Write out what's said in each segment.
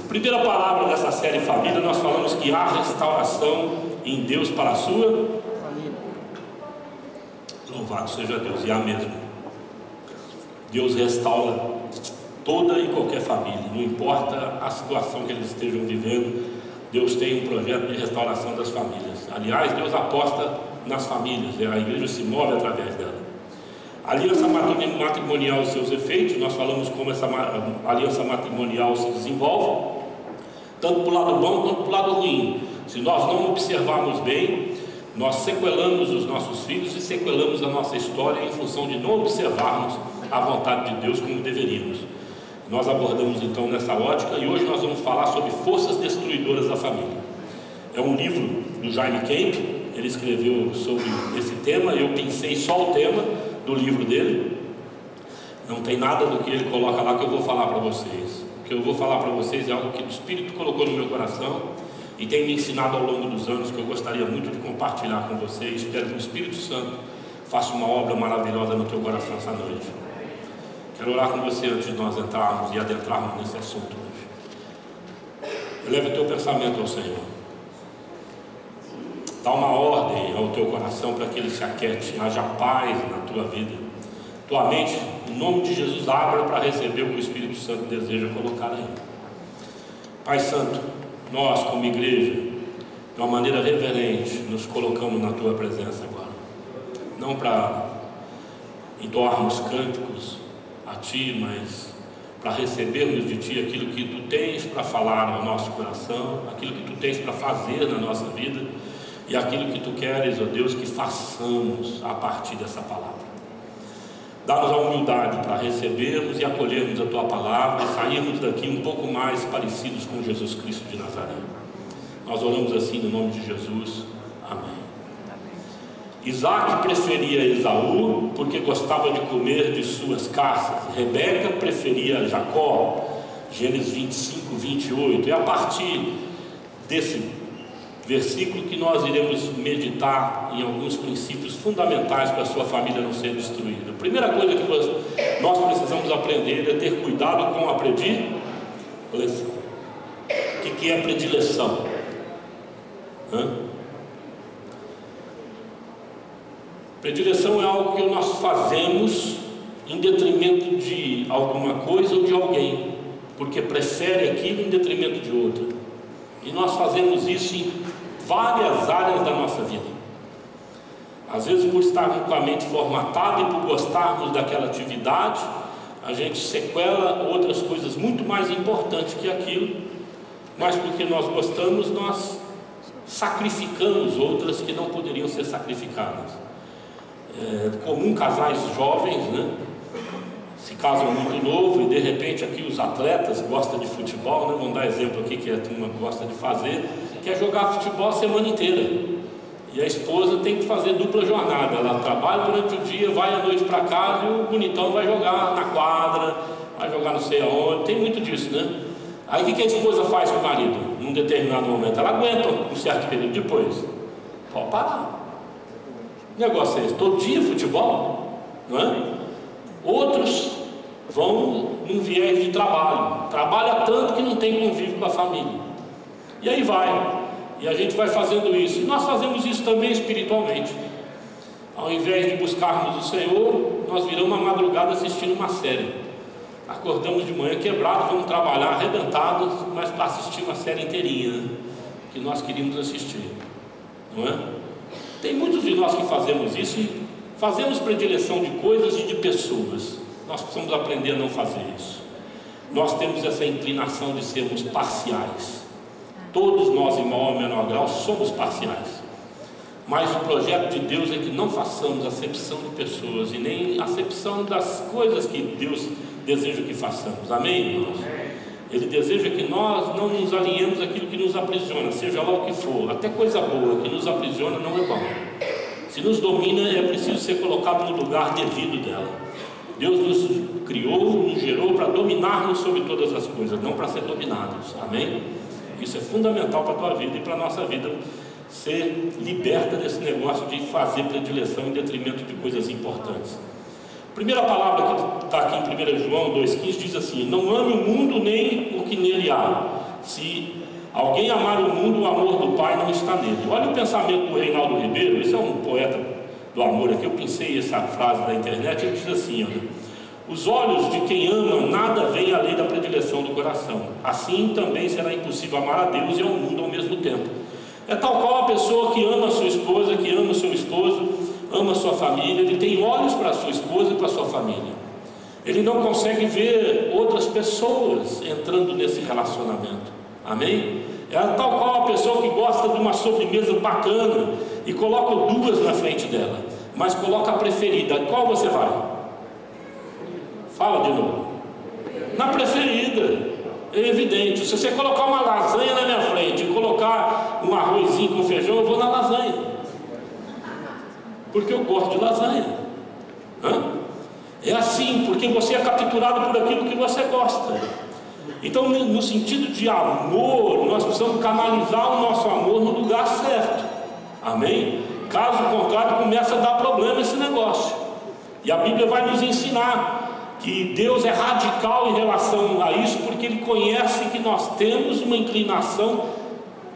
Primeira palavra dessa série Família, nós falamos que há restauração em Deus para a sua família. Louvado seja Deus, e há mesmo. Deus restaura toda e qualquer família, não importa a situação que eles estejam vivendo. Deus tem um projeto de restauração das famílias. Aliás, Deus aposta nas famílias, a igreja se move através dela. A aliança matrimonial e seus efeitos, nós falamos como essa aliança matrimonial se desenvolve, tanto para o lado bom quanto para o lado ruim. Se nós não observarmos bem, nós sequelamos os nossos filhos e sequelamos a nossa história em função de não observarmos a vontade de Deus como deveríamos. Nós abordamos então nessa ótica, e hoje nós vamos falar sobre forças destruidoras da família. É um livro do Jaime Kemp, ele escreveu sobre esse tema. Eu pensei só o tema do livro dele, não tem nada do que ele coloca lá que eu vou falar para vocês. O que eu vou falar para vocês é algo que o Espírito colocou no meu coração e tem me ensinado ao longo dos anos, que eu gostaria muito de compartilhar com vocês. Espero que o Espírito Santo faça uma obra maravilhosa no teu coração essa noite. Quero orar com você antes de nós entrarmos e adentrarmos nesse assunto hoje. Eleva o teu pensamento ao Senhor. Dá uma ordem ao teu coração para que ele se aquete, haja paz na tua vida. Tua mente, em nome de Jesus, abra para receber o que o Espírito Santo deseja colocar aí. Pai Santo, nós como igreja, de uma maneira reverente, nos colocamos na tua presença agora. Não para entoarmos cânticos a ti, mas para recebermos de ti aquilo que tu tens para falar ao nosso coração, aquilo que tu tens para fazer na nossa vida, e aquilo que tu queres, ó Deus, que façamos a partir dessa palavra. Dá-nos a humildade para recebermos e acolhermos a tua palavra e sairmos daqui um pouco mais parecidos com Jesus Cristo de Nazaré. Nós oramos assim no nome de Jesus. Amém. Isaac preferia Esaú porque gostava de comer de suas caças. Rebeca preferia Jacó. Gênesis 25, 28. É a partir desse versículo que nós iremos meditar em alguns princípios fundamentais para a sua família não ser destruída. A primeira coisa que nós precisamos aprender é ter cuidado com a predileção. O que é predileção? Predileção é algo que nós fazemos em detrimento de alguma coisa ou de alguém, porque prefere aquilo em detrimento de outra. E nós fazemos isso em várias áreas da nossa vida. Às vezes, por estarmos com a mente formatada e por gostarmos daquela atividade, a gente sequela outras coisas muito mais importantes que aquilo, mas porque nós gostamos, nós sacrificamos outras que não poderiam ser sacrificadas. É comum casais jovens, né, se casam muito novo e de repente aqui os atletas gostam de futebol, né? Vamos dar exemplo aqui que a turma gosta de fazer, que é jogar futebol a semana inteira, e a esposa tem que fazer dupla jornada. Ela trabalha durante o dia, vai à noite para casa e o bonitão vai jogar na quadra, vai jogar não sei aonde. Tem muito disso, né? Aí o que a esposa faz com o marido? Num determinado momento ela aguenta um certo período, depois pode parar. O negócio é esse, todo dia futebol, não é? Outros vão num viés de trabalho, trabalha tanto que não tem convívio com a família, e aí vai, e a gente vai fazendo isso. E nós fazemos isso também espiritualmente. Ao invés de buscarmos o Senhor, nós viramos uma madrugada assistindo uma série. Acordamos de manhã quebrados, vamos trabalhar arrebentados, mas para assistir uma série inteirinha, né, que nós queríamos assistir, não é? Tem muitos de nós que fazemos isso e fazemos predileção de coisas e de pessoas. Nós precisamos aprender a não fazer isso. Nós temos essa inclinação de sermos parciais. Todos nós, em maior ou menor grau, somos parciais. Mas o projeto de Deus é que não façamos acepção de pessoas e nem acepção das coisas que Deus deseja que façamos. Amém, irmãos? Ele deseja que nós não nos alinhemos àquilo que nos aprisiona, seja lá o que for. Até coisa boa que nos aprisiona não é bom. Se nos domina, é preciso ser colocado no lugar devido dela. Deus nos criou, nos gerou para dominarmos sobre todas as coisas, não para ser dominados. Amém? Isso é fundamental para a tua vida e para a nossa vida, ser liberta desse negócio de fazer predileção em detrimento de coisas importantes. A primeira palavra que está aqui em 1 João 2,15 diz assim: não ame o mundo nem o que nele há. Se alguém amar o mundo, o amor do Pai não está nele. Olha o pensamento do Reinaldo Ribeiro, esse é um poeta do amor aqui. Eu pensei essa frase da internet, ele diz assim: olha, os olhos de quem ama nada veem além da predileção do coração. Assim também será impossível amar a Deus e ao mundo ao mesmo tempo. É tal qual a pessoa que ama a sua esposa, que ama o seu esposo, ama a sua família. Ele tem olhos para a sua esposa e para a sua família. Ele não consegue ver outras pessoas entrando nesse relacionamento. Amém? É tal qual a pessoa que gosta de uma sobremesa bacana e coloca duas na frente dela, mas coloca a preferida. Qual você vai? Fala de novo. Na preferida. É evidente. Se você colocar uma lasanha na minha frente e colocar um arrozinho com feijão, eu vou na lasanha, porque eu gosto de lasanha. É assim, porque você é capturado por aquilo que você gosta. Então, no sentido de amor, nós precisamos canalizar o nosso amor no lugar certo. Amém? Caso contrário, começa a dar problema esse negócio. E a Bíblia vai nos ensinar que Deus é radical em relação a isso, porque Ele conhece que nós temos uma inclinação,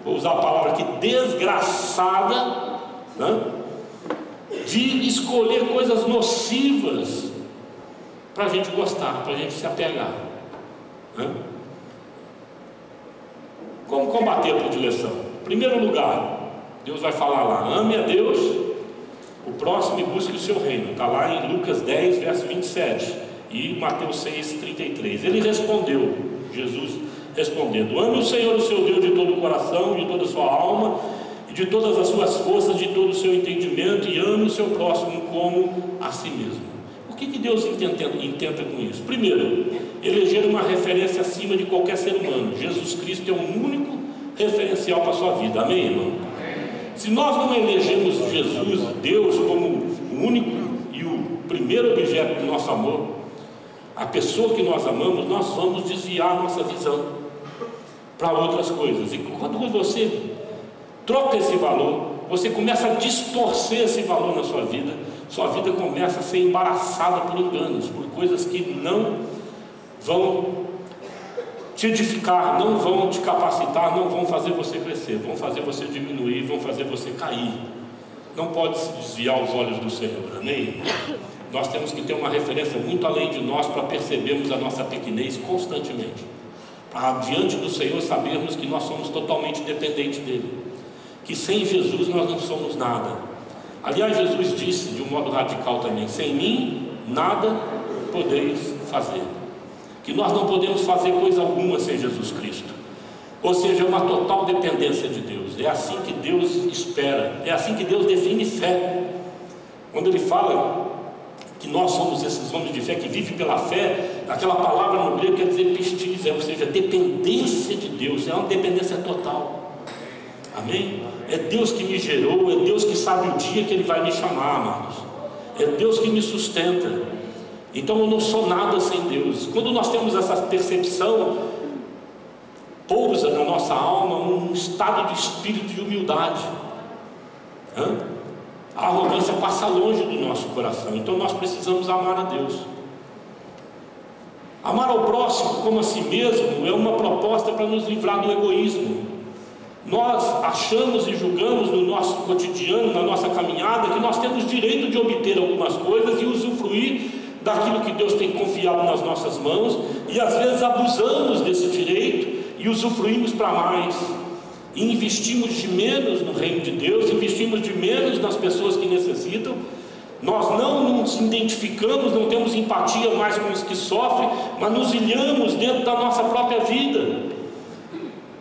vou usar a palavra aqui, desgraçada, de escolher coisas nocivas para a gente gostar, para a gente se apegar. Como combater a predileção? Em primeiro lugar, Deus vai falar lá: ame a Deus, o próximo, e busque o seu reino. Está lá em Lucas 10, verso 27 e Mateus 6, 33. Ele respondeu, Jesus respondendo: ame o Senhor, o seu Deus, de todo o coração, de toda a sua alma e de todas as suas forças, de todo o seu entendimento, e ame o seu próximo como a si mesmo. O que Deus intenta com isso? Primeiro, eleger uma referência acima de qualquer ser humano. Jesus Cristo é o único referencial para a sua vida. Amém, irmão? Se nós não elegemos Jesus, Deus, como o único e o primeiro objeto do nosso amor, a pessoa que nós amamos, nós vamos desviar a nossa visão para outras coisas. E quando você troca esse valor, você começa a distorcer esse valor na sua vida começa a ser embaraçada por enganos, por coisas que não vão te edificar, não vão te capacitar, não vão fazer você crescer, vão fazer você diminuir, vão fazer você cair. Não pode se desviar os olhos do Senhor, amém? Nós temos que ter uma referência muito além de nós para percebermos a nossa pequenez constantemente, para diante do Senhor sabermos que nós somos totalmente dependentes dele, que sem Jesus nós não somos nada. Aliás, Jesus disse de um modo radical também: sem mim nada podeis fazer. Que nós não podemos fazer coisa alguma sem Jesus Cristo. Ou seja, é uma total dependência de Deus. É assim que Deus espera, é assim que Deus define fé. Quando Ele fala que nós somos esses homens de fé que vivem pela fé, aquela palavra no grego quer dizer pistis, ou seja, dependência de Deus, é uma dependência total. Amém? É Deus que me gerou, é Deus que sabe o dia que Ele vai me chamar, amados. É Deus que me sustenta. Então eu não sou nada sem Deus. Quando nós temos essa percepção, pousa na nossa alma um estado de espírito de humildade. A arrogância passa longe do nosso coração. Então nós precisamos amar a Deus. Amar ao próximo como a si mesmo é uma proposta para nos livrar do egoísmo. Nós achamos e julgamos no nosso cotidiano, na nossa caminhada, que nós temos direito de obter algumas coisas e usufruir daquilo que Deus tem confiado nas nossas mãos, e às vezes abusamos desse direito e usufruímos para mais, e investimos de menos no reino de Deus, investimos de menos nas pessoas que necessitam. Nós não nos identificamos, não temos empatia mais com os que sofrem, mas nos ilhamos dentro da nossa própria vida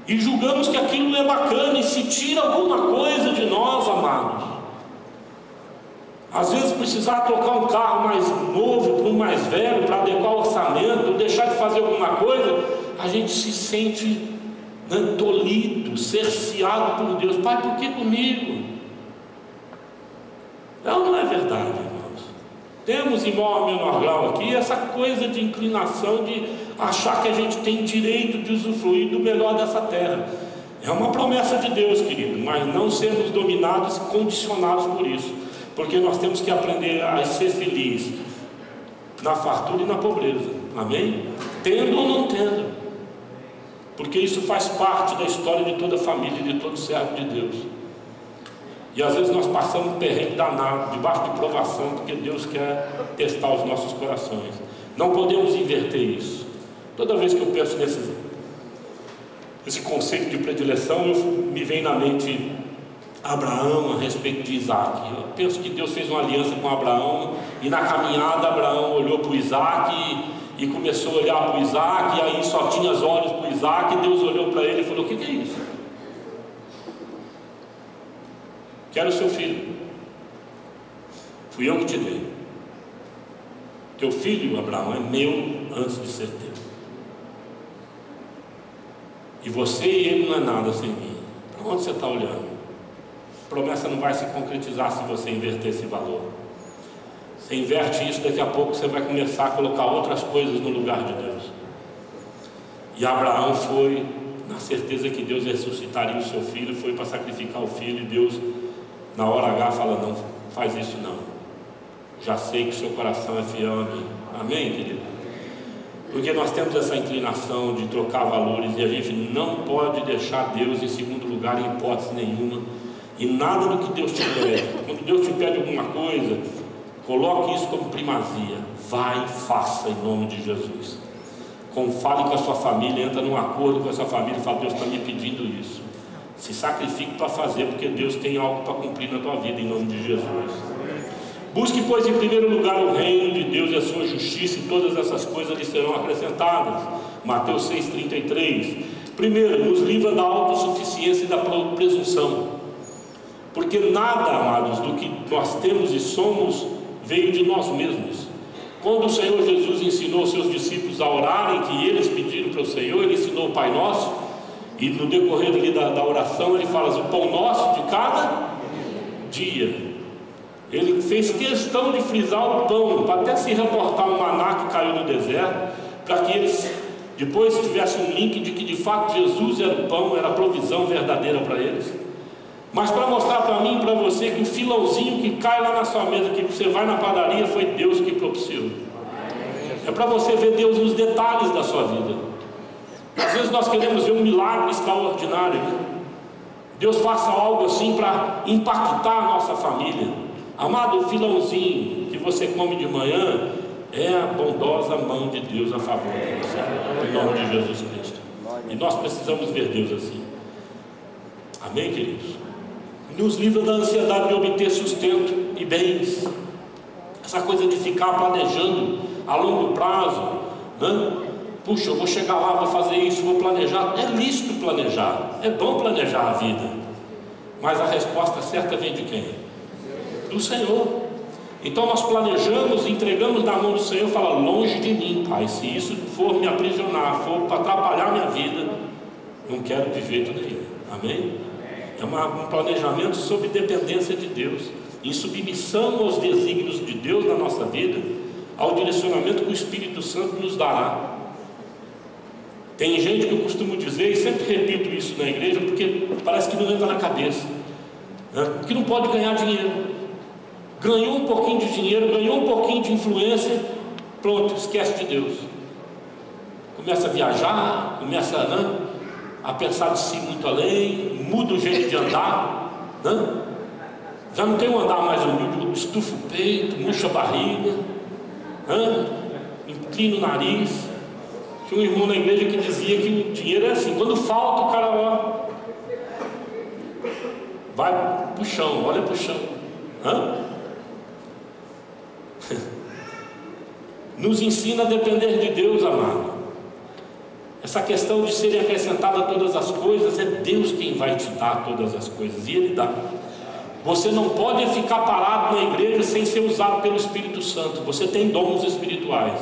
e julgamos que aquilo é bacana, e se tira alguma coisa de nós, amados. Às vezes precisar trocar um carro mais novo para um mais velho, para adequar o orçamento, deixar de fazer alguma coisa, a gente se sente tolhido, cerceado por Deus. Pai, por que comigo? Não é verdade, irmãos. Temos em maior ou menor grau aqui essa coisa de inclinação de achar que a gente tem direito de usufruir do melhor dessa terra. É uma promessa de Deus, querido, mas não sermos dominados e condicionados por isso, porque nós temos que aprender a ser feliz na fartura e na pobreza. Amém? Tendo ou não tendo. porque isso faz parte da história de toda família, de todo servo de Deus. E às vezes nós passamos um perrengue danado, debaixo de provação, porque Deus quer testar os nossos corações. Não podemos inverter isso. Toda vez que eu penso nesse conceito de predileção, me vem na mente Abraão a respeito de Isaac. Eu penso que Deus fez uma aliança com Abraão, e na caminhada Abraão olhou para o Isaac e começou a olhar para o Isaac, e aí só tinha os olhos para o Isaac, e Deus olhou para ele e falou: o que é isso? Quero o seu filho. Fui eu que te dei. Teu filho, Abraão, é meu antes de ser teu. E você e ele não é nada sem mim. Para onde você está olhando? A promessa não vai se concretizar se você inverter esse valor. Você inverte isso, daqui a pouco você vai começar a colocar outras coisas no lugar de Deus. E Abraão foi na certeza que Deus ressuscitaria o seu filho, foi para sacrificar o filho, e Deus, na hora H, fala: não faz isso não, já sei que o seu coração é fiel a mim. Amém, querido? Porque nós temos essa inclinação de trocar valores, e a gente não pode deixar Deus em segundo lugar em hipótese nenhuma. E nada do que Deus te pede, quando Deus te pede alguma coisa, coloque isso como primazia. Vai, faça em nome de Jesus. Fale com a sua família, entra num acordo com a sua família e fala: Deus está me pedindo isso. Se sacrifique para fazer, porque Deus tem algo para cumprir na tua vida, em nome de Jesus. Busque, pois, em primeiro lugar o reino de Deus e a sua justiça, e todas essas coisas lhe serão acrescentadas. Mateus 6,33. Primeiro, nos livra da autossuficiência e da presunção, porque nada, amados, do que nós temos e somos veio de nós mesmos. Quando o Senhor Jesus ensinou seus discípulos a orarem, que eles pediram para o Senhor, ele ensinou o Pai Nosso, e no decorrer ali da oração ele fala: o pão nosso de cada dia. Ele fez questão de frisar o pão, para até se reportar o maná que caiu no deserto, para que eles depois tivessem um link de que de fato Jesus era o pão, era a provisão verdadeira para eles. Mas para mostrar para mim e para você que o filãozinho que cai lá na sua mesa, que você vai na padaria, foi Deus que propiciou. É para você ver Deus nos detalhes da sua vida. Às vezes nós queremos ver um milagre extraordinário, né? Deus faça algo assim para impactar a nossa família. Amado, o filãozinho que você come de manhã é a bondosa mão de Deus a favor de você, em nome de Jesus Cristo. E nós precisamos ver Deus assim. Amém, queridos? Nos livra da ansiedade de obter sustento e bens. Essa coisa de ficar planejando a longo prazo, né? Puxa, eu vou chegar lá, vou fazer isso, vou planejar. É lícito planejar, é bom planejar a vida, mas a resposta certa vem de quem? Do Senhor. Então nós planejamos, entregamos na mão do Senhor, fala: longe de mim, Pai, se isso for me aprisionar, for para atrapalhar minha vida, não quero de jeito nenhum. Amém? É um planejamento sob dependência de Deus, em submissão aos desígnios de Deus na nossa vida, ao direcionamento que o Espírito Santo nos dará. Tem gente que eu costumo dizer, e sempre repito isso na igreja, porque parece que não entra na cabeça, né? Que não pode ganhar dinheiro. Ganhou um pouquinho de dinheiro, ganhou um pouquinho de influência, pronto, esquece de Deus. Começa a viajar, começa, né, a pensar de si muito além, muda o jeito de andar, né? Já não tem um andar mais humilde, estufa o peito, murcha a barriga, né? Inclina o nariz. Tinha um irmão na igreja que dizia que o dinheiro é assim: quando falta, o cara ó, vai pro chão, olha pro chão. Nos ensina a depender de Deus, amado. Essa questão de serem acrescentadas todas as coisas, é Deus quem vai te dar todas as coisas, e Ele dá. Você não pode ficar parado na igreja sem ser usado pelo Espírito Santo. Você tem dons espirituais.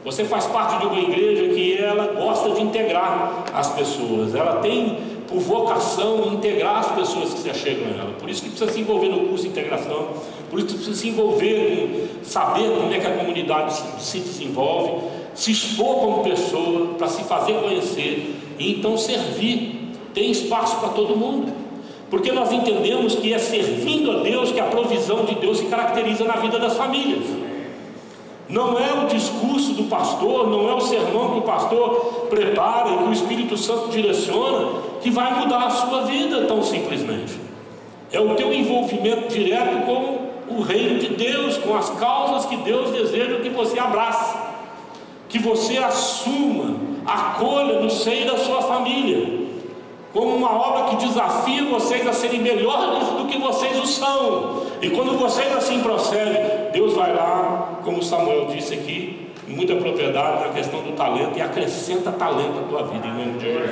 Você faz parte de uma igreja que ela gosta de integrar as pessoas. Ela tem por vocação integrar as pessoas que se achegam a ela. Por isso que precisa se envolver no curso de integração. Por isso que precisa se envolver em saber como é que a comunidade se desenvolve, se expor como pessoa, para se fazer conhecer e então servir. Tem espaço para todo mundo, porque nós entendemos que é servindo a Deus que a provisão de Deus se caracteriza na vida das famílias. Não é o discurso do pastor, não é o sermão que o pastor prepara e que o Espírito Santo direciona que vai mudar a sua vida tão simplesmente. É o teu envolvimento direto com o reino de Deus, com as causas que Deus deseja que você abrace, que você assuma, acolha no seio da sua família, como uma obra que desafia vocês a serem melhores do que vocês o são. E quando vocês assim procedem, Deus vai lá, como Samuel disse aqui, com muita propriedade na questão do talento, e acrescenta talento à tua vida, em nome de Jesus.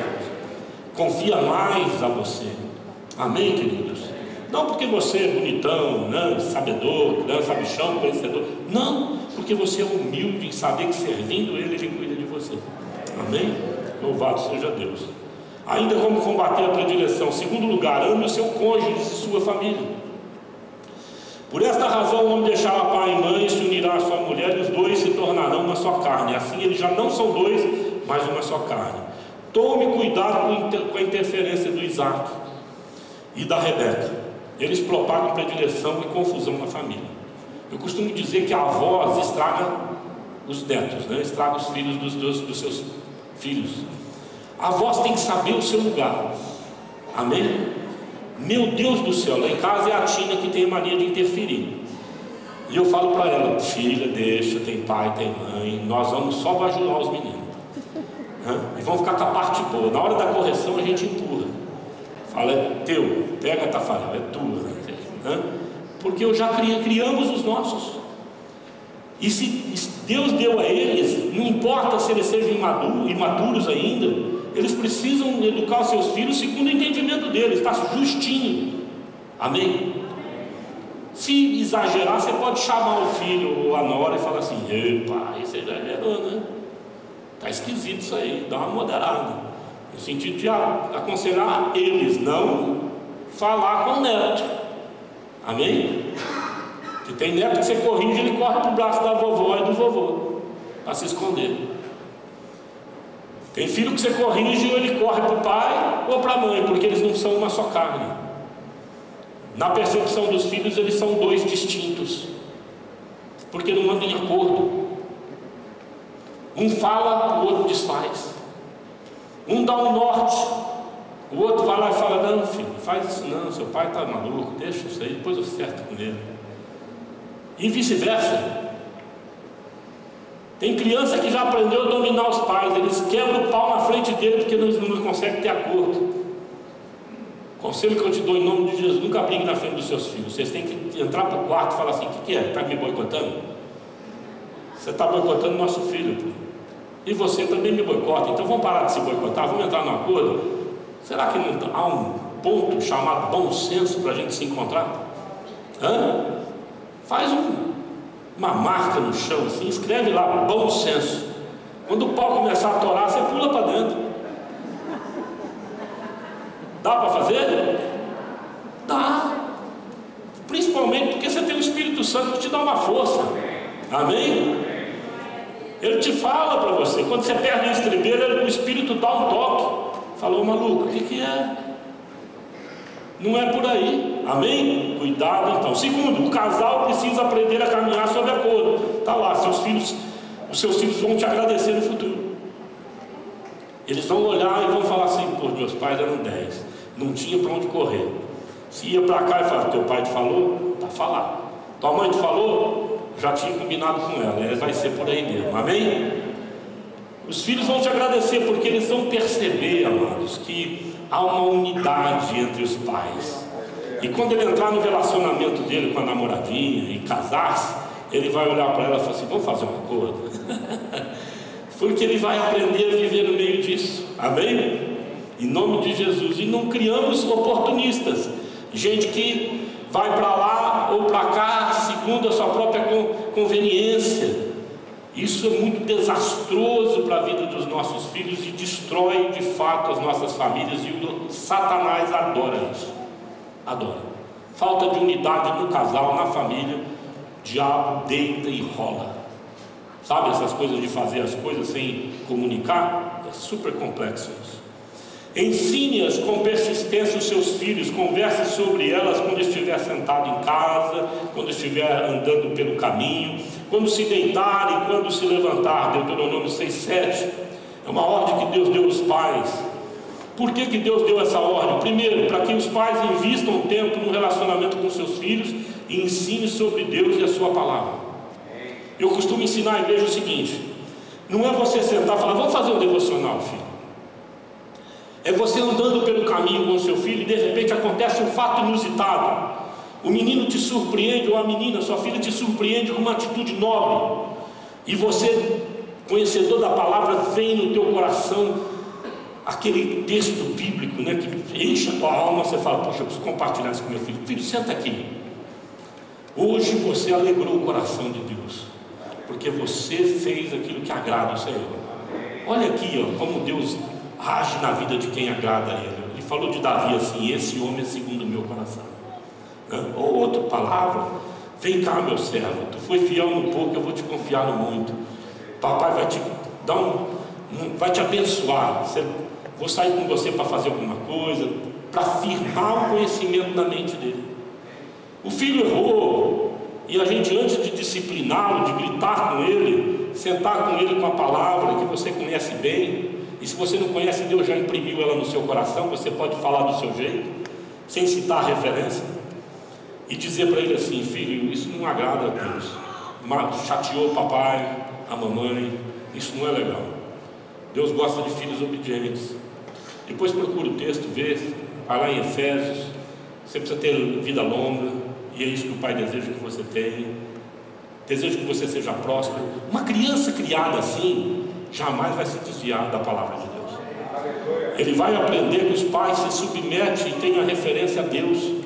Confia mais a você. Amém, queridos? Não porque você é bonitão, né, sabedor, né, sabichão, conhecedor. Não, porque você é humilde em saber que servindo Ele, Ele cuida de você. Amém? Louvado seja Deus. Ainda como combater a predileção. Segundo lugar, ame o seu cônjuge e sua família. Por esta razão o homem deixará pai e mãe e se unirá à sua mulher, e os dois se tornarão uma só carne. Assim eles já não são dois, mas uma só carne. Tome cuidado com a interferência do Isaac e da Rebeca. Eles propagam predileção e confusão na família. Eu costumo dizer que a avó estraga os netos, né? Estraga os filhos dos seus filhos. A voz tem que saber o seu lugar. Amém? Meu Deus do céu, lá em casa é a Tina que tem a mania de interferir. E eu falo para ela: filha, deixa, tem pai, tem mãe, nós vamos só bajular os meninos, e vão ficar com a parte boa. Na hora da correção a gente empurra. Fala: é teu, pega, Tafarel, é tua, porque eu já criamos os nossos. E se Deus deu a eles, não importa se eles sejam imaturos ainda, eles precisam educar os seus filhos segundo o entendimento deles, está justinho. Amém? Se exagerar, você pode chamar o filho ou a nora e falar assim: ei pai, você exagerou, né? Está esquisito isso aí, dá uma moderada, no sentido de aconselhar eles, não falar com o neto. Amém? Se tem neto que você corrige, ele corre para o braço da vovó e do vovô para se esconder. Tem filho que você corrige, ou ele corre para o pai ou para a mãe, porque eles não são uma só carne. Na percepção dos filhos, eles são dois distintos, porque não andam em acordo. Um fala, o outro desfaz. Um dá um norte, o outro vai lá e fala: não, filho, faz isso não, seu pai está maluco, deixa isso aí, depois eu acerto com ele. E vice-versa. Tem criança que já aprendeu a dominar os pais, eles quebram o pau na frente dele porque eles não conseguem ter acordo. Conselho que eu te dou em nome de Jesus: nunca brigue na frente dos seus filhos. Vocês têm que entrar para o quarto e falar assim: o que é? Está me boicotando? Você está boicotando nosso filho, pô. E você também me boicota. Então vamos parar de se boicotar, vamos entrar num acordo. Será que não há um ponto chamado bom senso para a gente se encontrar? Faz uma marca no chão assim, escreve lá: bom senso. Quando o pau começar a torar, você pula para dentro. Dá para fazer? Dá. Principalmente porque você tem o Espírito Santo que te dá uma força. Amém? Ele te fala para você. Quando você perde o estribeiro, o Espírito dá um toque. Falou: maluco, o que é? Não é por aí. Amém? Cuidado então. Segundo, o casal precisa aprender a caminhar sob acordo. Está lá, os seus filhos vão te agradecer no futuro. Eles vão olhar e vão falar assim: pô, meus pais eram 10, não tinha para onde correr. Se ia para cá e falava: teu pai te falou? Está falado. Tua mãe te falou? Já tinha combinado com ela. Vai ser por aí mesmo. Amém? Os filhos vão te agradecer porque eles vão perceber, amados, que há uma unidade entre os pais. E quando ele entrar no relacionamento dele com a namoradinha e casar-se, ele vai olhar para ela e falar assim: vamos fazer um acordo. Porque ele vai aprender a viver no meio disso. Amém? Em nome de Jesus. E não criamos oportunistas, gente que vai para lá ou para cá segundo a sua própria conveniência. Isso é muito desastroso para a vida dos nossos filhos e destrói de fato as nossas famílias. E o Satanás adora isso. Adora. Falta de unidade no casal, na família. O diabo deita e rola. Sabe essas coisas de fazer as coisas sem comunicar? É super complexo isso. Ensine-as com persistência os seus filhos, converse sobre elas quando estiver sentado em casa, quando estiver andando pelo caminho, quando se deitar e quando se levantar. Deuteronômio 6:7 é uma ordem que Deus deu aos pais. Por que Deus deu essa ordem? Primeiro, para que os pais invistam tempo no relacionamento com seus filhos e ensinem sobre Deus e a sua palavra. Eu costumo ensinar à igreja o seguinte: não é você sentar e falar, vamos fazer um devocional, filho. É você andando pelo caminho com o seu filho e de repente acontece um fato inusitado. O menino te surpreende, ou a menina, sua filha te surpreende com uma atitude nobre. E você, conhecedor da palavra, vem no teu coração aquele texto bíblico, né, que enche a tua alma. Você fala, poxa, eu preciso compartilhar isso com meu filho. Filho, senta aqui. Hoje você alegrou o coração de Deus, porque você fez aquilo que agrada ao Senhor. Olha aqui, ó, como Deus age na vida de quem agrada a Ele. Ele falou de Davi assim: esse homem é segundo o meu coração. Ou outra palavra: vem cá, meu servo, tu foi fiel no pouco, eu vou te confiar no muito. Papai vai te dar vai te abençoar. Vou sair com você para fazer alguma coisa, para firmar o conhecimento na mente dele. O filho errou, e a gente, antes de discipliná-lo, de gritar com ele, sentar com ele com a palavra que você conhece bem. E se você não conhece, Deus já imprimiu ela no seu coração. Você pode falar do seu jeito, sem citar a referência, e dizer para ele assim: filho, isso não agrada a Deus, chateou o papai, a mamãe, isso não é legal. Deus gosta de filhos obedientes. Depois procura o texto, vê, vai lá em Efésios. Você precisa ter vida longa, e é isso que o Pai deseja que você tenha. Deseja que você seja próspero. Uma criança criada assim jamais vai se desviar da palavra de Deus. Ele vai aprender que os pais se submetem e têm a referência a Deus.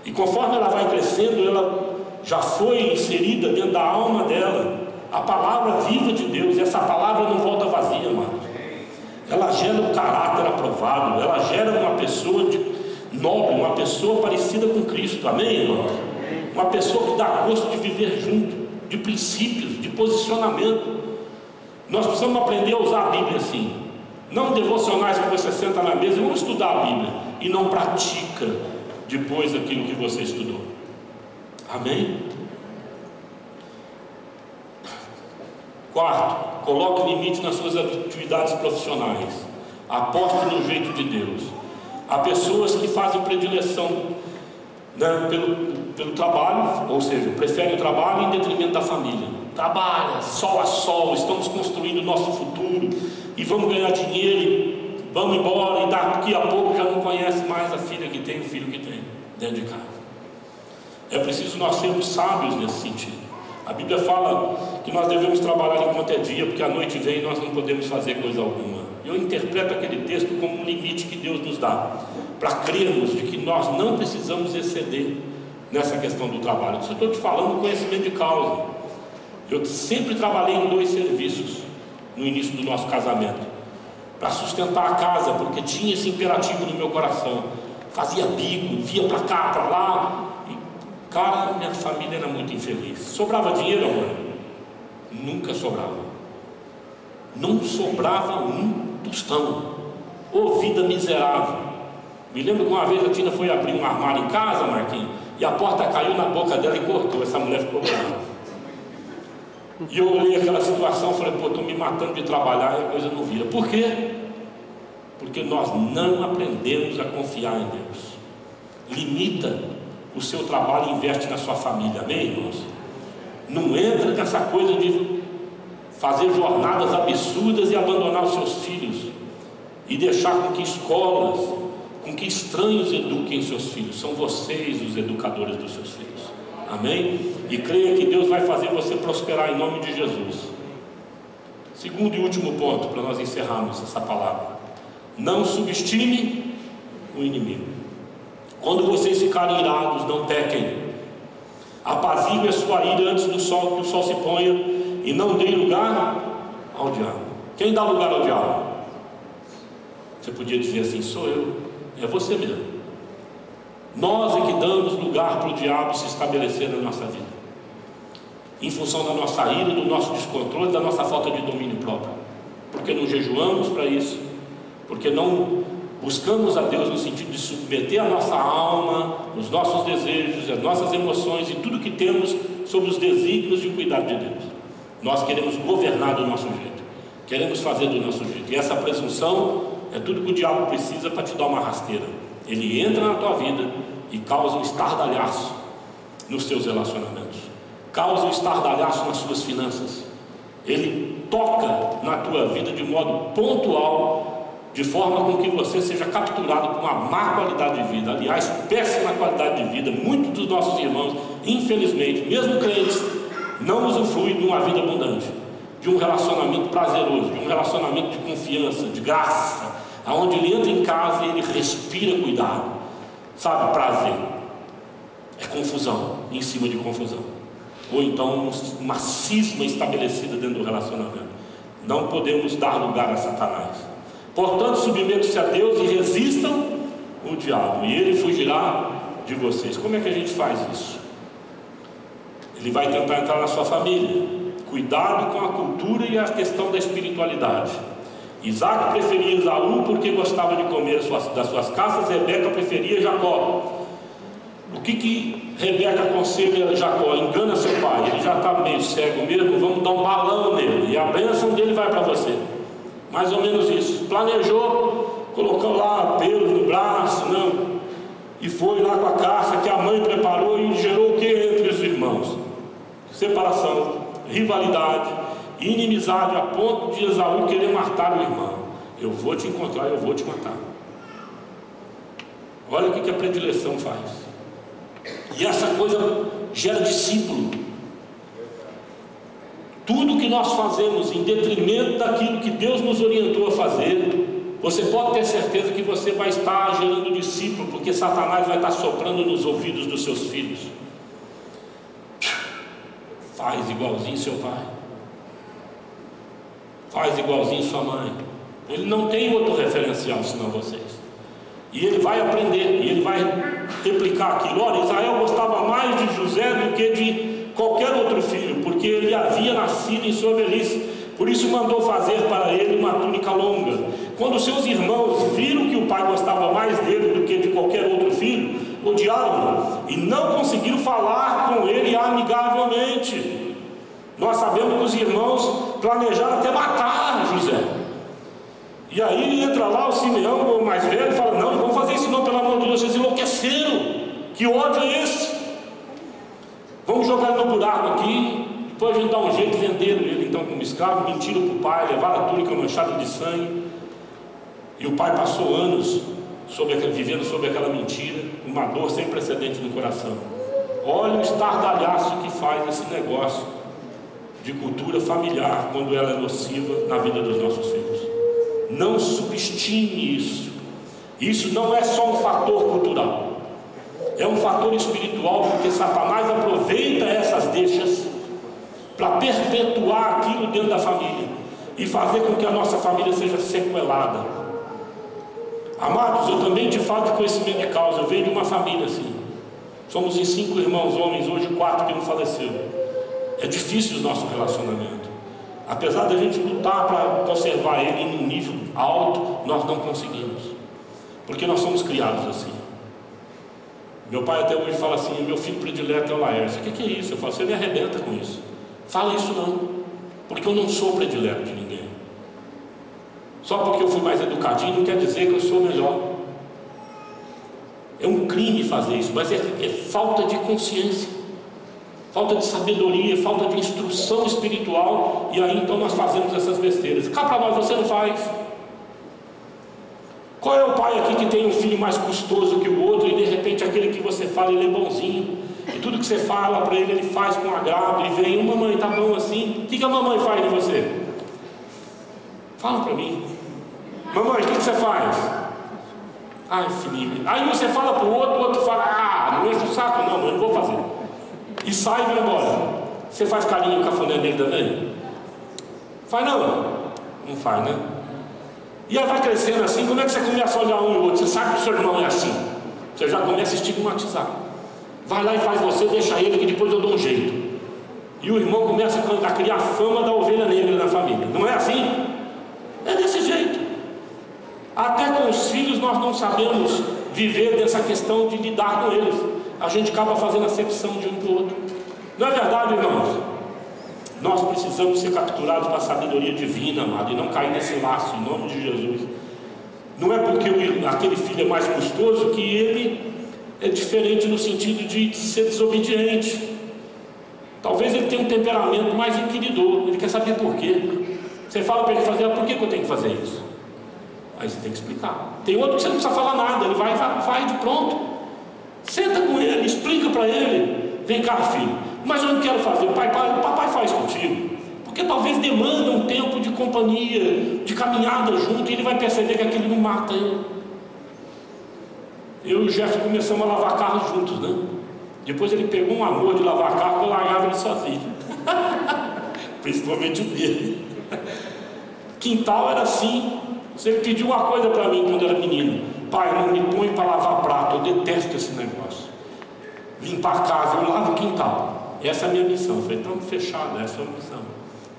E conforme ela vai crescendo, ela já foi inserida dentro da alma dela a palavra viva de Deus. E essa palavra não volta vazia, irmão. Ela gera um caráter aprovado. Ela gera uma pessoa nobre, uma pessoa parecida com Cristo. Amém, irmão? Uma pessoa que dá gosto de viver junto, de princípios, de posicionamento. Nós precisamos aprender a usar a Bíblia assim. Não devocionais que você senta na mesa e vamos estudar a Bíblia e não pratica depois aquilo que você estudou. Amém? Quarto, coloque limite nas suas atividades profissionais. Aposte no jeito de Deus. Há pessoas que fazem predileção, né, pelo trabalho, ou seja, preferem o trabalho em detrimento da família. Trabalha, sol a sol, estamos construindo o nosso futuro e vamos ganhar dinheiro, vamos embora, e daqui a pouco já não conhece mais a filha que tem, o filho que tem dentro de casa. É preciso nós sermos sábios nesse sentido. A Bíblia fala que nós devemos trabalhar enquanto é dia, porque a noite vem e nós não podemos fazer coisa alguma. Eu interpreto aquele texto como um limite que Deus nos dá, para crermos de que nós não precisamos exceder nessa questão do trabalho. Eu estou te falando conhecimento de causa. Eu sempre trabalhei em 2 serviços no início do nosso casamento, para sustentar a casa, porque tinha esse imperativo no meu coração. Fazia bico, via para cá, para lá, e cara, minha família era muito infeliz. Sobrava dinheiro, amor? Nunca sobrava. Não sobrava um tostão. Ô vida miserável. Me lembro que uma vez a Tina foi abrir um armário em casa, Marquinhos, e a porta caiu na boca dela e cortou. Essa mulher ficou brava. E eu olhei aquela situação e falei: pô, estou me matando de trabalhar e a coisa não vira. Por quê? Porque nós não aprendemos a confiar em Deus. Limita o seu trabalho e investe na sua família. Amém, irmãos? Não entra nessa coisa de fazer jornadas absurdas e abandonar os seus filhos, e deixar com que escolas, com que estranhos eduquem seus filhos. São vocês os educadores dos seus filhos. Amém? E creia que Deus vai fazer você prosperar em nome de Jesus. Segundo e último ponto, para nós encerrarmos essa palavra: não subestime o inimigo. Quando vocês ficarem irados, não pequem. Apazigue a sua ira antes do sol, que o sol se ponha, e não dê lugar ao diabo. Quem dá lugar ao diabo? Você podia dizer assim: sou eu. É você mesmo. Nós é que damos lugar para o diabo se estabelecer na nossa vida, em função da nossa ira, do nosso descontrole, da nossa falta de domínio próprio. Porque não jejuamos para isso, porque não buscamos a Deus no sentido de submeter a nossa alma, os nossos desejos, as nossas emoções e tudo que temos sobre os desígnios e o cuidado de Deus. Nós queremos governar do nosso jeito, queremos fazer do nosso jeito, e essa presunção é tudo que o diabo precisa para te dar uma rasteira. Ele entra na tua vida e causa um estardalhaço nos teus relacionamentos, causa um estardalhaço nas suas finanças. Ele toca na tua vida de modo pontual, de forma com que você seja capturado por uma má qualidade de vida. Aliás, péssima qualidade de vida. Muitos dos nossos irmãos, infelizmente, mesmo crentes, não usufruem de uma vida abundante, de um relacionamento prazeroso, de um relacionamento de confiança, de graça, aonde ele entra em casa e ele respira cuidado, sabe, prazer. É confusão em cima de confusão, ou então uma cisma estabelecida dentro do relacionamento. Não podemos dar lugar a Satanás. Portanto, submetam-se a Deus e resistam o diabo, e ele fugirá de vocês. Como é que a gente faz isso? Ele vai tentar entrar na sua família. Cuidado com a cultura e a questão da espiritualidade. Isaac preferia Esaú porque gostava de comer das suas caças. Rebeca preferia Jacó. O que Rebeca aconselha Jacó? Engana seu pai, ele já está meio cego mesmo, vamos dar um balão nele, e a bênção dele vai para você. Mais ou menos isso. Planejou, colocou lá pelos no braço, não, e foi lá com a caça que a mãe preparou, e gerou o que entre os irmãos? Separação, rivalidade, inimizade, a ponto de Esaú querer matar o irmão. Eu vou te encontrar, eu vou te matar. Olha o que a predileção faz. E essa coisa gera discípulo. Tudo que nós fazemos em detrimento daquilo que Deus nos orientou a fazer, você pode ter certeza que você vai estar gerando discípulo, porque Satanás vai estar soprando nos ouvidos dos seus filhos. Faz igualzinho seu pai, faz igualzinho sua mãe. Ele não tem outro referencial senão vocês. E ele vai aprender, e ele vai replicar aquilo. Olha, Israel gostava mais de José do que de qualquer outro filho, porque ele havia nascido em sua velhice. Por isso mandou fazer para ele uma túnica longa. Quando seus irmãos viram que o pai gostava mais dele do que de qualquer outro filho, odiaram-no e não conseguiram falar com ele amigavelmente. Nós sabemos que os irmãos planejaram até matar José. E aí entra lá o Simeão, o mais velho, e fala: não, não vamos fazer isso não, pelo amor de Deus, vocês enlouqueceram. Que ódio é esse? Vamos jogar ele no buraco aqui, depois a gente dá um jeito, venderam ele então como escravo, mentiram para o pai, levaram a túnica manchada de sangue. E o pai passou anos vivendo sob aquela mentira, uma dor sem precedente no coração. Olha o estardalhaço que faz esse negócio de cultura familiar quando ela é nociva na vida dos nossos filhos. Não subestime isso. Isso não é só um fator cultural, é um fator espiritual, porque Satanás aproveita essas deixas para perpetuar aquilo dentro da família e fazer com que a nossa família seja sequelada. Amados, eu também te falo de conhecimento de causa. Eu venho de uma família assim. Somos em 5 irmãos homens, hoje 4 que não faleceram. É difícil o nosso relacionamento. Apesar da gente lutar para conservar ele em um nível alto, nós não conseguimos, porque nós somos criados assim. Meu pai até hoje fala assim: meu filho predileto é o Laércio. O que é isso? Eu falo: você me arrebenta com isso. Fala isso não, porque eu não sou predileto de ninguém. Só porque eu fui mais educadinho não quer dizer que eu sou melhor. É um crime fazer isso, mas é falta de consciência, falta de sabedoria, falta de instrução espiritual. E aí então nós fazemos essas besteiras. Cá para nós, você não faz. Qual é o pai aqui que tem um filho mais custoso que o outro, e de repente aquele que você fala, ele é bonzinho, e tudo que você fala para ele, ele faz com agrado, e vem: mamãe, tá bom assim? O que a mamãe faz de você? Fala para mim. Mamãe, o que você faz? Ai, filhinho. Aí você fala para o outro fala: ah, não enche o saco não, mãe, não vou fazer. E sai e vai embora. Você faz carinho com a cafuné dele também? Faz não? Não faz, né? E aí vai crescendo assim. Como é que você começa a olhar um e o outro? Você sabe que o seu irmão é assim, você já começa a estigmatizar. Vai lá e faz você, deixa ele, que depois eu dou um jeito. E o irmão começa a criar a fama da ovelha negra na família. Não é assim? É desse jeito. Até com os filhos nós não sabemos viver dessa questão de lidar com eles. A gente acaba fazendo acepção de um do outro. Não é verdade, irmãos? Nós precisamos ser capturados para a sabedoria divina, amado, e não cair nesse laço, em nome de Jesus. Não é porque aquele filho é mais custoso que ele é diferente no sentido de ser desobediente. Talvez ele tenha um temperamento mais inquiridor, ele quer saber por quê. Você fala para ele fazer, por que eu tenho que fazer isso? Aí você tem que explicar. Tem outro que você não precisa falar nada, ele vai de pronto. Senta com ele, explica para ele. Vem cá, filho, mas eu não quero fazer. O papai faz contigo. Porque talvez demanda um tempo de companhia, de caminhada junto, e ele vai perceber que aquilo não mata ele. Eu e o Jefferson começamos a lavar carro juntos, né? Depois ele pegou um amor de lavar carro, eu largava ele sozinho. Principalmente o dele. Quintal era assim. Você pediu uma coisa para mim quando eu era menino: pai, não me põe para lavar prato, eu detesto esse negócio. Limpar a casa, eu lavo o quintal. Essa é a minha missão. Eu falei, estamos fechados, essa é a minha missão.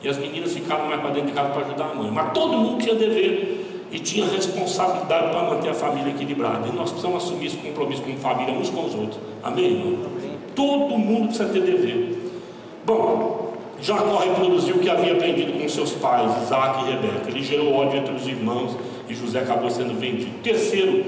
E as meninas ficaram mais para dentro de casa para ajudar a mãe. Mas todo mundo tinha dever e tinha responsabilidade para manter a família equilibrada. E nós precisamos assumir esse compromisso como família, uns com os outros. Amém, irmão? Todo mundo precisa ter dever. Bom, Jacó reproduziu o que havia aprendido com seus pais, Isaac e Rebeca. Ele gerou ódio entre os irmãos e José acabou sendo vendido. Terceiro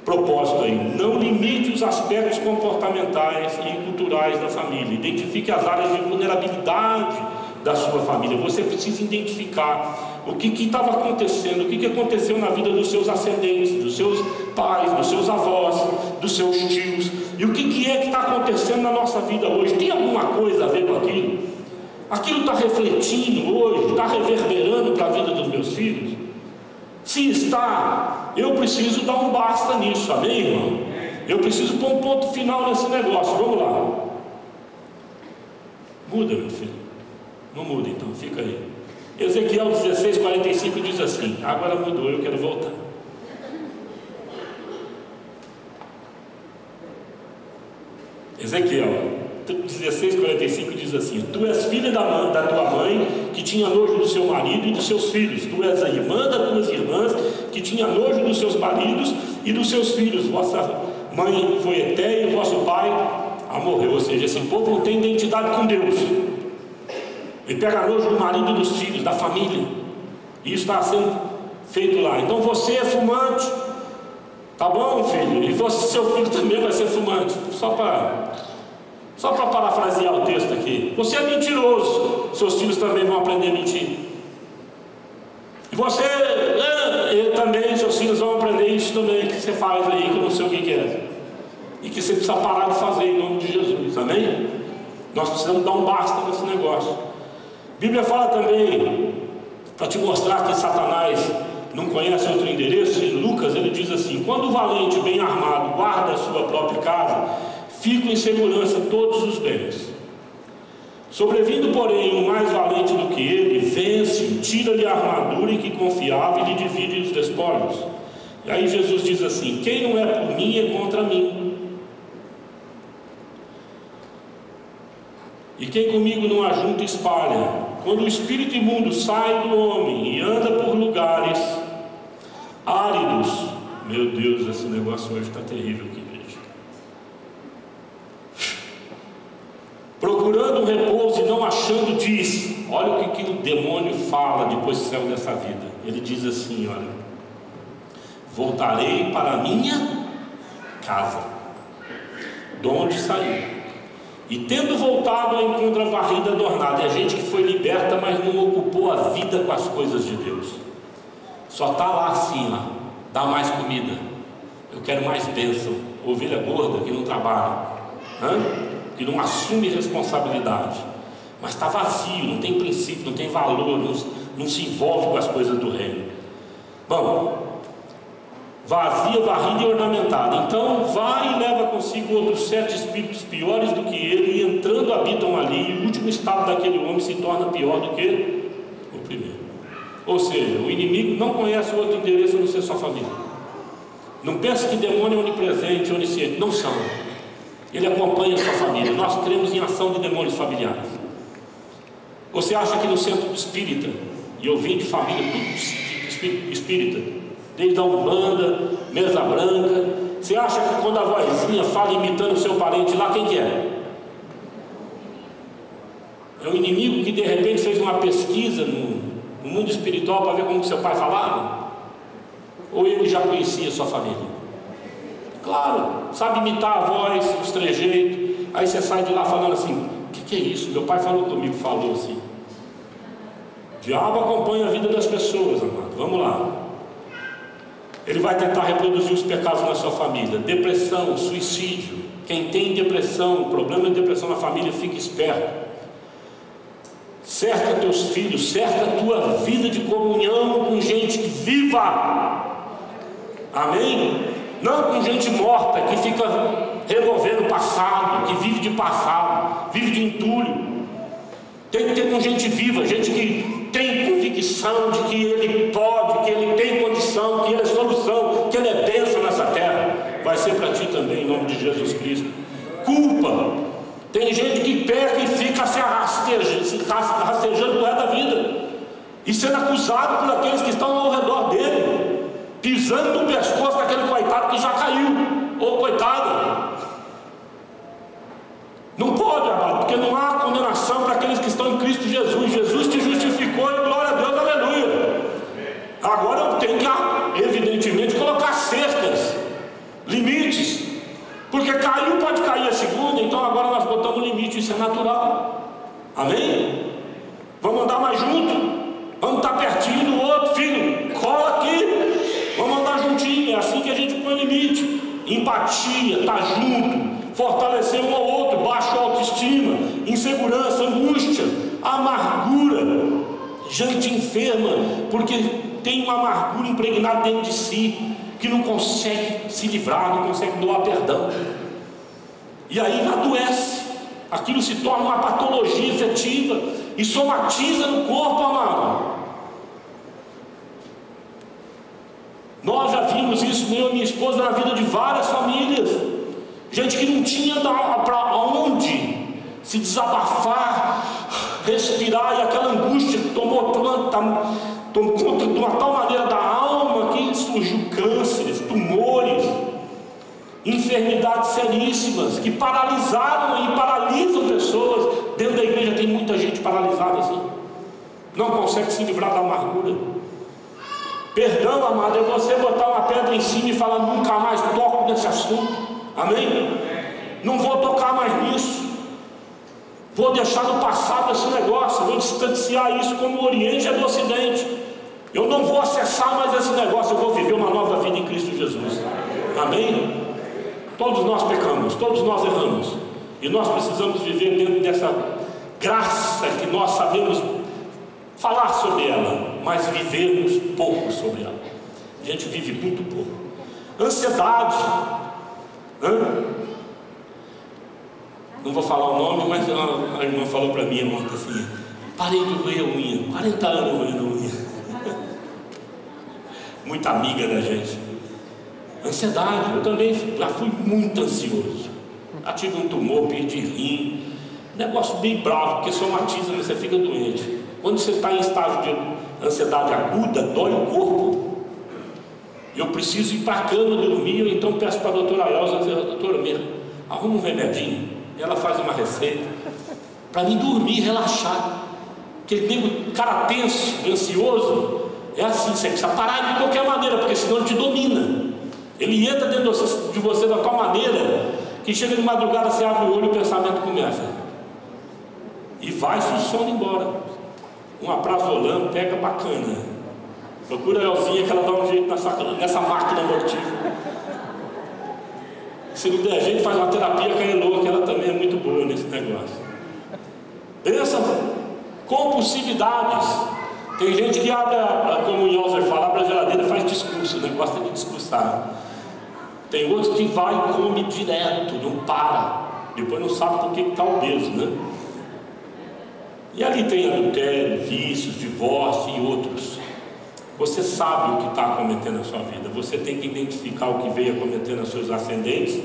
propósito aí: não limite os aspectos comportamentais e culturais da família. Identifique as áreas de vulnerabilidade da sua família. Você precisa identificar o que estava acontecendo, o que aconteceu na vida dos seus ascendentes, dos seus pais, dos seus avós, dos seus tios, e o que é que está acontecendo na nossa vida hoje. Tem alguma coisa a ver com aquilo? Aquilo está refletindo hoje, está reverberando para a vida dos meus filhos? Se está, eu preciso dar um basta nisso, amém, irmão? Eu preciso pôr um ponto final nesse negócio. Vamos lá. Muda, meu filho. Não muda então, fica aí. Ezequiel 16:45 diz assim: agora mudou, eu quero voltar. Ezequiel 16:45 diz assim: tu és filha da tua mãe, que tinha nojo do seu marido e dos seus filhos. Tu és a irmã das tuas irmãs, que tinha nojo dos seus maridos e dos seus filhos. Vossa mãe foi Eté e vosso pai morreu. Ou seja, esse povo não tem identidade com Deus. Ele pega nojo do marido e dos filhos, da família. E isso está sendo feito lá. Então você é fumante, tá bom, filho? E seu filho também vai ser fumante. Só para parafrasear o texto aqui. Você é mentiroso, seus filhos também vão aprender a mentir. E você também, seus filhos vão aprender isso também que você faz aí, que eu não sei o que é. E que você precisa parar de fazer em nome de Jesus, amém? Nós precisamos dar um basta nesse negócio. A Bíblia fala também, para te mostrar que Satanás não conhece outro endereço, em Lucas ele diz assim: quando o valente bem armado guarda a sua própria casa, ficam em segurança todos os bens. Sobrevindo, porém, o mais valente do que ele, vence-o, tira-lhe a armadura em que confiava e lhe divide os despojos. E aí Jesus diz assim: quem não é por mim é contra mim. E quem comigo não ajunta, espalha. Quando o espírito imundo sai do homem e anda por lugares áridos, meu Deus, esse negócio hoje está terrível aqui, gente. Procurando um repouso e não achando, diz: olha o que o demônio fala depois que saiu dessa vida. Ele diz assim: olha, voltarei para a minha casa, de onde saí. E tendo voltado, encontra varrida adornada. É gente que foi liberta, mas não ocupou a vida com as coisas de Deus. Só está lá assim, ó, dá mais comida. Eu quero mais bênção. Ovelha gorda que não trabalha, que não assume responsabilidade, mas está vazio, não tem princípio, não tem valor, não se envolve com as coisas do reino. Bom, vazia, varrida e ornamentada. Então vai e leva consigo outros 7 espíritos piores do que ele, e entrando habitam ali, e o último estado daquele homem se torna pior do que o primeiro. Ou seja, o inimigo não conhece outro endereço a não ser sua família. Não pense que demônio é onipresente, onisciente. Não são. Ele acompanha a sua família. Nós cremos em ação de demônios familiares. Você acha que no centro espírita, e eu vim de família tudo espírita, desde a Umbanda, mesa branca. Você acha que quando a vozinha fala imitando o seu parente lá, quem que é? É um inimigo que de repente fez uma pesquisa no mundo espiritual para ver como que seu pai falava? Ou ele já conhecia sua família? Claro, sabe imitar a voz, os trejeitos. Aí você sai de lá falando assim: o que é isso? Meu pai falou comigo, falou assim. O diabo acompanha a vida das pessoas, amado. Vamos lá. Ele vai tentar reproduzir os pecados na sua família. Depressão, suicídio. Quem tem depressão, problema de depressão na família, fica esperto. Cerca teus filhos, cerca a tua vida de comunhão com gente viva. Amém? Não com gente morta que fica removendo o passado, que vive de passado, vive de entulho. Tem que ter com gente viva, gente que tem convicção de que ele pode, que ele tem condição, que ele é solução, que ele é bênção nessa terra. Vai ser para ti também, em nome de Jesus Cristo. Culpa. Tem gente que peca e fica se rastejando por resto da vida, e sendo acusado por aqueles que estão ao redor dele, pisando no pescoço daquele coitado que já caiu, ou coitada. Não pode, amado, porque não há condenação para aqueles que estão em Cristo Jesus. Jesus te justificou e glória a Deus, aleluia. Agora eu tenho que, evidentemente, colocar cercas, limites, porque caiu, pode cair a segunda, então agora nós botamos limite, isso é natural. Amém? Vamos andar mais junto, vamos estar pertinho do outro, filho, cola aqui, vamos andar juntinho. É assim que a gente põe limite. Empatia, estar junto, fortalecer um ao outro, baixa autoestima, insegurança, angústia, amargura, gente enferma, porque tem uma amargura impregnada dentro de si, que não consegue se livrar, não consegue doar perdão, e aí adoece, aquilo se torna uma patologia efetiva e somatiza no corpo, amado. Nós já vimos isso, eu e minha esposa, na vida de várias famílias, gente que não tinha para onde se desabafar, respirar, e aquela angústia tomou conta de uma tal maneira da alma que surgiu cânceres, tumores, enfermidades seríssimas que paralisaram e paralisam pessoas. Dentro da igreja tem muita gente paralisada assim, não consegue se livrar da amargura. Perdão, amado, é você botar uma pedra em cima e falar: nunca mais toco nesse assunto. Amém? Não vou tocar mais nisso, vou deixar no passado esse negócio, vou distanciar isso, como o Oriente é do Ocidente. Eu não vou acessar mais esse negócio, eu vou viver uma nova vida em Cristo Jesus. Amém? Todos nós pecamos, todos nós erramos, e nós precisamos viver dentro dessa graça que nós sabemos falar sobre ela, mas vivemos pouco sobre ela. A gente vive muito pouco. Ansiedade, não vou falar o nome, mas a irmã falou para mim ontem assim: parei de roer a unha, 40 anos roendo a unha. Muita amiga da gente. Ansiedade, eu também já fui muito ansioso, já tive um tumor, perdi rim, negócio bem bravo, porque somatiza, você fica doente. Quando você está em estágio de ansiedade aguda, dói o corpo. Eu preciso ir para a cama dormir, ou então peço para a doutora Elza: doutora, arruma um remedinho. Ela faz uma receita para mim dormir, relaxar. Porque o cara tenso, ansioso, é assim, você precisa parar de qualquer maneira, porque senão ele te domina. Ele entra dentro de você da tal maneira que chega de madrugada, você abre o olho e o pensamento começa, e vai-se o sono embora. Um aprazolam, pega bacana. Procura a Elzinha que ela dá um jeito nessa máquina mortífera. Se não der jeito, faz uma terapia com a Elô, que ela também é muito boa nesse negócio. Pensa, compulsividades. Tem gente que abre, como o Yosser fala, abre a geladeira e faz discurso, né? Gosta de discursar. Tem outros que vai e come direto, não para. Depois não sabe por que está obeso, né? E ali tem adultério, vícios, divórcio e outros. Você sabe o que está acometendo na sua vida. Você tem que identificar o que veio acometendo nos seus ascendentes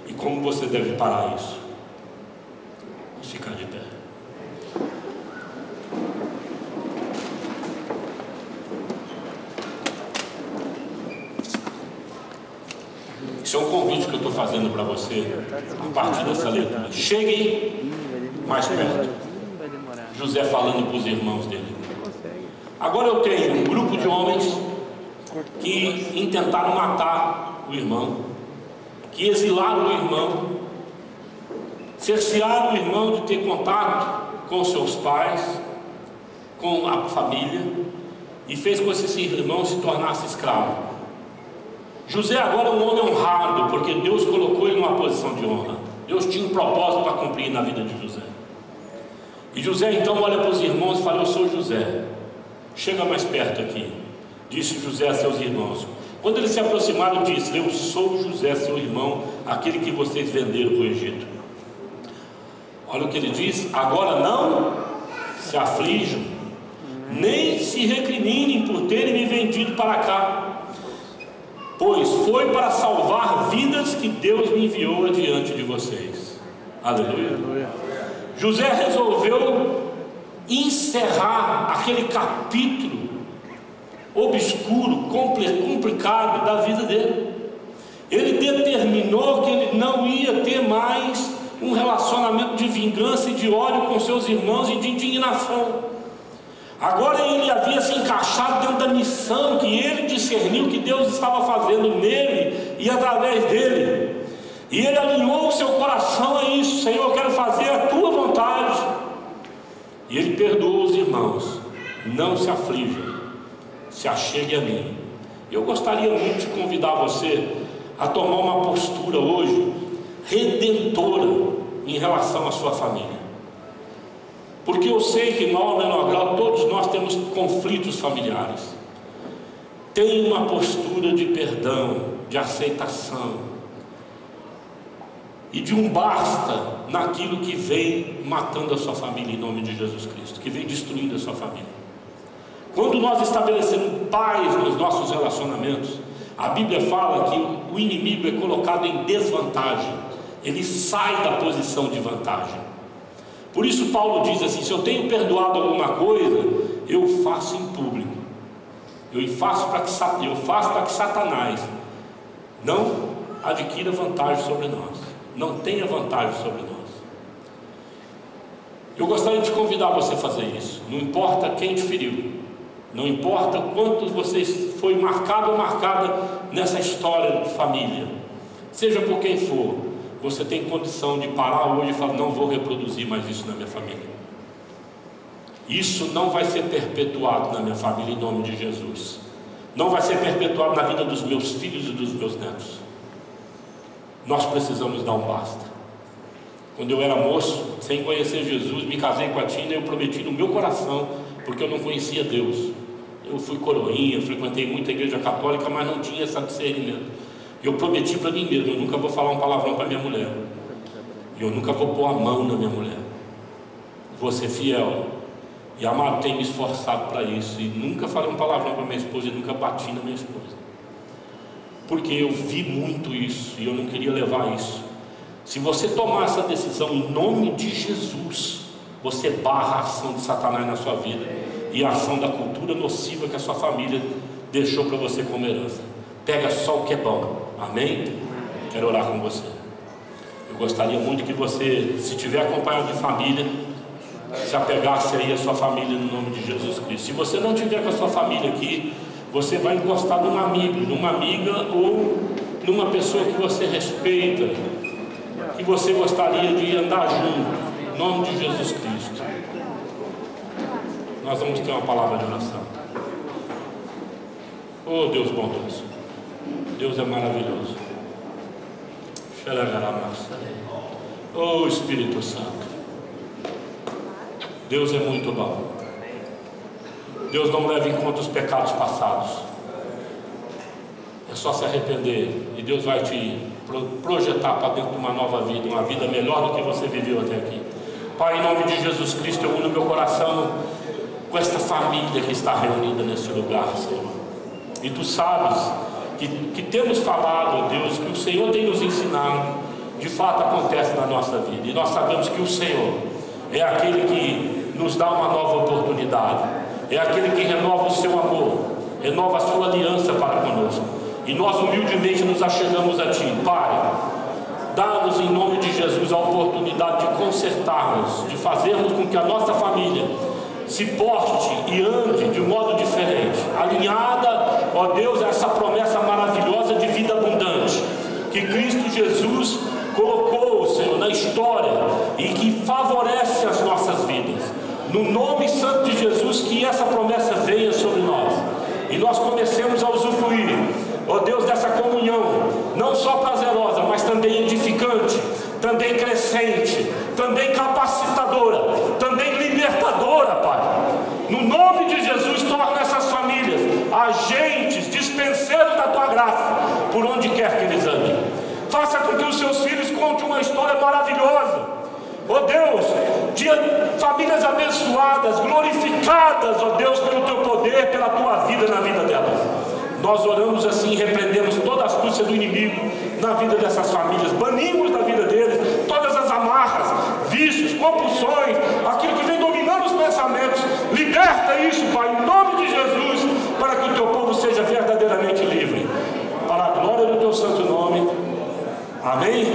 e como você deve parar isso. Vamos ficar de pé. Esse é um convite que eu estou fazendo para você a partir dessa leitura. Cheguem mais perto. José falando para os irmãos dele. Agora eu tenho um grupo de homens que intentaram matar o irmão, que exilaram o irmão, cercearam o irmão de ter contato com seus pais, com a família, e fez com que esse irmão se tornasse escravo. José agora é um homem honrado, porque Deus colocou ele numa posição de honra. Deus tinha um propósito para cumprir na vida de José. E José então olha para os irmãos e fala: eu sou José, chega mais perto aqui, disse José a seus irmãos. Quando eles se aproximaram, disse: eu sou José, seu irmão, aquele que vocês venderam para o Egito. Olha o que ele diz: agora não se aflijam, nem se recriminem por terem me vendido para cá, pois foi para salvar vidas que Deus me enviou adiante de vocês. Aleluia. Aleluia. José resolveu encerrar aquele capítulo obscuro, complicado da vida dele. Ele determinou que ele não ia ter mais um relacionamento de vingança e de ódio com seus irmãos e de indignação. Agora ele havia se encaixado dentro da missão que ele discerniu que Deus estava fazendo nele e através dele. E ele alinhou o seu coração a isso: Senhor, eu quero fazer a tua vontade. E ele perdoou os irmãos: não se aflijam, se achegue a mim. Eu gostaria muito de convidar você a tomar uma postura hoje redentora em relação à sua família, porque eu sei que, maior ou menor grau, todos nós temos conflitos familiares. Tenha uma postura de perdão, de aceitação e de um basta naquilo que vem matando a sua família, em nome de Jesus Cristo, que vem destruindo a sua família. Quando nós estabelecemos paz nos nossos relacionamentos, a Bíblia fala que o inimigo é colocado em desvantagem, ele sai da posição de vantagem. Por isso Paulo diz assim: se eu tenho perdoado alguma coisa, eu faço em público, eu faço para que Satanás não adquira vantagem sobre nós, não tenha vantagem sobre nós. Eu gostaria de convidar você a fazer isso. Não importa quem te feriu, não importa quanto você foi marcado ou marcada nessa história de família, seja por quem for, você tem condição de parar hoje e falar: não vou reproduzir mais isso na minha família. Isso não vai ser perpetuado na minha família, em nome de Jesus. Não vai ser perpetuado na vida dos meus filhos e dos meus netos. Nós precisamos dar um basta. Quando eu era moço, sem conhecer Jesus, me casei com a Tina, eu prometi no meu coração, porque eu não conhecia Deus. Eu fui coroinha, frequentei muita igreja católica, mas não tinha esse discernimento. Eu prometi para mim mesmo: eu nunca vou falar um palavrão para minha mulher, eu nunca vou pôr a mão na minha mulher, vou ser fiel. E amado, tenho me esforçado para isso, e nunca falei um palavrão para minha esposa, e nunca bati na minha esposa, porque eu vi muito isso e eu não queria levar isso. Se você tomar essa decisão em nome de Jesus, você barra a ação de Satanás na sua vida e a ação da cultura nociva que a sua família deixou para você como herança. Pega só o que é bom. Amém? Quero orar com você. Eu gostaria muito que você, se tiver acompanhado de família, se apegasse aí a sua família no nome de Jesus Cristo. Se você não tiver com a sua família aqui, você vai encostar num amigo, numa amiga ou numa pessoa que você respeita, que você gostaria de andar junto, em nome de Jesus Cristo. Nós vamos ter uma palavra de oração. Oh Deus bondoso, Deus é maravilhoso. Oh Espírito Santo, Deus é muito bom. Deus não leva em conta os pecados passados. É só se arrepender e Deus vai te projetar para dentro de uma nova vida, uma vida melhor do que você viveu até aqui. Pai, em nome de Jesus Cristo, eu uno meu coração com esta família que está reunida nesse lugar, Senhor. E Tu sabes que temos falado, ó Deus, que o Senhor tem nos ensinado, de fato acontece na nossa vida. E nós sabemos que o Senhor é aquele que nos dá uma nova oportunidade, é aquele que renova o seu amor, renova a sua aliança para conosco. E nós humildemente nos achegamos a Ti. Pai, dá-nos em nome de Jesus a oportunidade de consertarmos, de fazermos com que a nossa família se porte e ande de modo diferente, alinhada, ó Deus, a essa promessa maravilhosa de vida abundante que Cristo Jesus colocou, Senhor, na história e que favorece as nossas vidas. No nome santo de Jesus, que essa promessa venha sobre nós e nós comecemos a usufruir, ó Deus, dessa comunhão, não só prazerosa, mas também edificante, também crescente, também capacitadora, também libertadora, Pai. No nome de Jesus, torna essas famílias agentes, dispenseiros da Tua graça, por onde quer que eles andem. Faça com que os Seus filhos contem uma história maravilhosa, ó Deus, de famílias abençoadas, glorificadas, ó Deus, pelo Teu poder, pela Tua vida na vida delas. Nós oramos assim e repreendemos toda a astúcia do inimigo na vida dessas famílias, banimos da vida deles todas as amarras, vícios, compulsões, aquilo que vem dominando os pensamentos. Liberta isso, Pai, em nome de Jesus, para que o Teu povo seja verdadeiramente livre, para a glória do Teu santo nome. Amém?